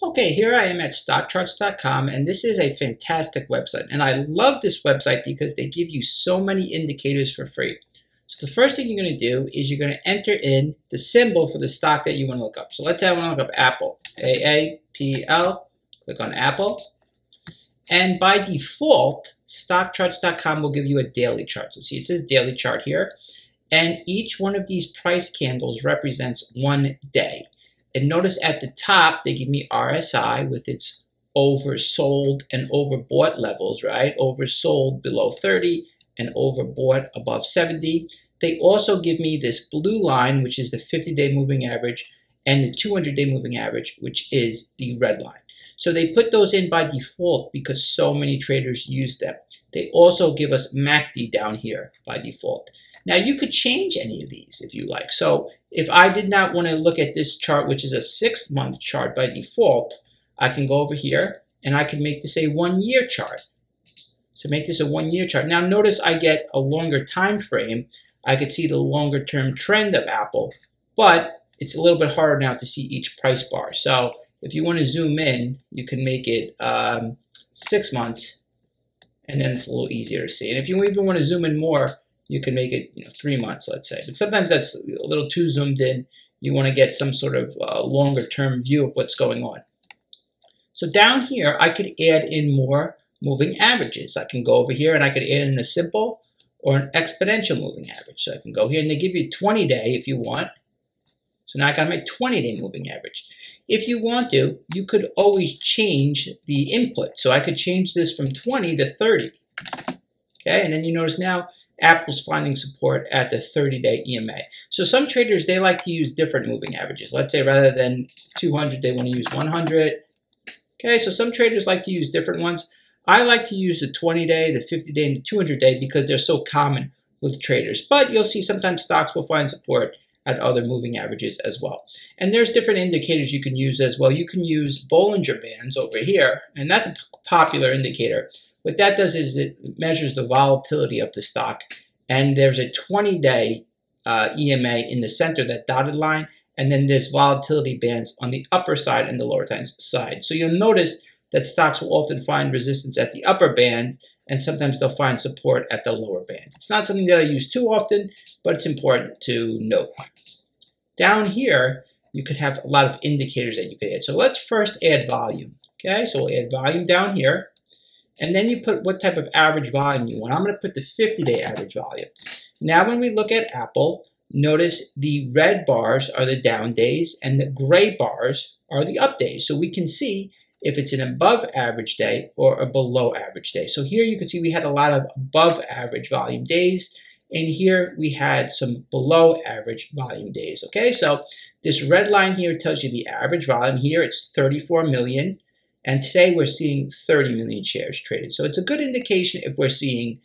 Okay, here I am at stockcharts.com, and this is a fantastic website. And I love this website because they give you so many indicators for free. So the first thing you're going to do is you're going to enter in the symbol for the stock that you want to look up. So let's say I want to look up Apple, A-A-P-L, click on Apple. And by default, stockcharts.com will give you a daily chart. So see, it says daily chart here. And each one of these price candles represents one day. And notice at the top, they give me RSI with its oversold and overbought levels, right? Oversold below 30 and overbought above 70. They also give me this blue line, which is the 50-day moving average, and the 200-day moving average, which is the red line. So they put those in by default because so many traders use them. They also give us MACD down here by default. Now you could change any of these if you like. So if I did not want to look at this chart, which is a 6-month chart by default, I can go over here and I can make this a 1-year chart. So make this a 1-year chart. Now notice I get a longer time frame. I could see the longer term trend of Apple, but it's a little bit harder now to see each price bar. So if you want to zoom in, you can make it 6 months, and then it's a little easier to see. And if you even want to zoom in more, you can make it 3 months, let's say. But sometimes that's a little too zoomed in. You want to get some sort of longer term view of what's going on. So down here, I could add in more moving averages. I can go over here and I could add in a simple or an exponential moving average. So I can go here and they give you 20-day if you want. So now I got my 20-day moving average. If you want to, you could always change the input. So I could change this from 20 to 30. Okay, and then you notice now Apple's finding support at the 30-day EMA. So some traders, they like to use different moving averages. Let's say rather than 200, they want to use 100. Okay, so some traders like to use different ones. I like to use the 20-day, the 50-day, and the 200-day because they're so common with traders. But you'll see sometimes stocks will find support at other moving averages as well. And there's different indicators you can use as well. You can use Bollinger Bands over here, and that's a popular indicator. What that does is it measures the volatility of the stock, and there's a 20-day EMA in the center, that dotted line, and then there's volatility bands on the upper side and the lower side. So you'll notice that stocks will often find resistance at the upper band, and sometimes they'll find support at the lower band. It's not something that I use too often, but it's important to note. Down here, you could have a lot of indicators that you could add. So let's first add volume. Okay, so we'll add volume down here. And then you put what type of average volume you want. I'm going to put the 50-day average volume. Now when we look at Apple, notice the red bars are the down days and the gray bars are the up days. So we can see if it's an above average day or a below average day. So here you can see we had a lot of above average volume days, and here we had some below average volume days. Okay, so this red line here tells you the average volume. Here it's 34 million, and today we're seeing 30 million shares traded. So it's a good indication if we're seeing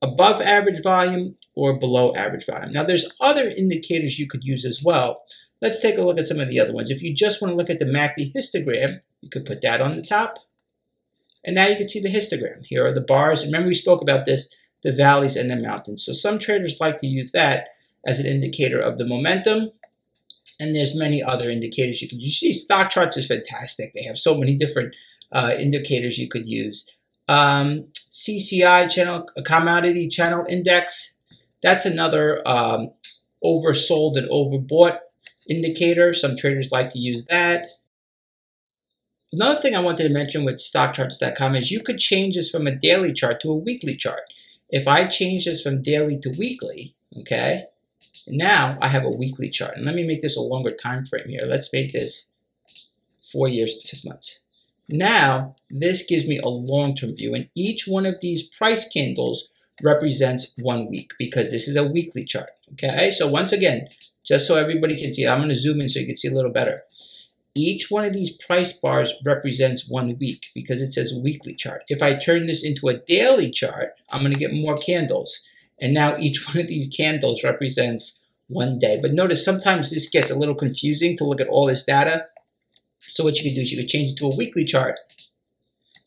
above average volume or below average volume. Now there's other indicators you could use as well. Let's take a look at some of the other ones. If you just want to look at the MACD histogram, you could put that on the top. And now you can see the histogram. Here are the bars. Remember we spoke about this, the valleys and the mountains. So some traders like to use that as an indicator of the momentum. And there's many other indicators you can use. You see, stock charts is fantastic. They have so many different indicators you could use. CCI channel, commodity channel index. That's another oversold and overbought indicator. Some traders like to use that. Another thing I wanted to mention with stockcharts.com is you could change this from a daily chart to a weekly chart. If I change this from daily to weekly, okay, now I have a weekly chart. And let me make this a longer time frame here. Let's make this 4 years and 6 months. Now, this gives me a long-term view, and each one of these price candles represents 1 week because this is a weekly chart, okay? So once again, just so everybody can see, I'm going to zoom in so you can see a little better. Each one of these price bars represents 1 week because it says weekly chart. If I turn this into a daily chart, I'm going to get more candles. And now each one of these candles represents 1 day. But notice sometimes this gets a little confusing to look at all this data. So what you can do is you could change it to a weekly chart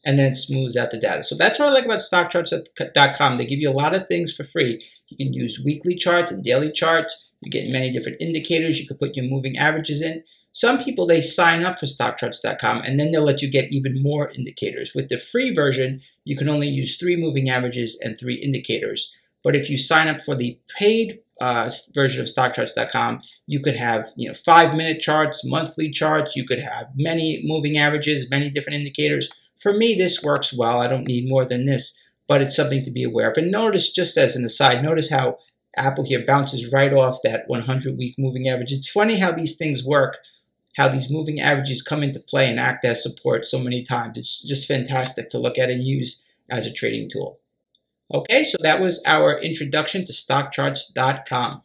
and then it smooths out the data. So that's what I like about stockcharts.com. They give you a lot of things for free. You can use weekly charts and daily charts. You get many different indicators. You could put your moving averages in. Some people, they sign up for StockCharts.com and then they'll let you get even more indicators. With the free version, you can only use 3 moving averages and 3 indicators. But if you sign up for the paid version of StockCharts.com, you could have 5-minute charts, monthly charts. You could have many moving averages, many different indicators. For me, this works well. I don't need more than this, but it's something to be aware of. And notice, just as an aside, notice how Apple here bounces right off that 100-week moving average. It's funny how these things work, how these moving averages come into play and act as support so many times. It's just fantastic to look at and use as a trading tool. Okay, so that was our introduction to StockCharts.com.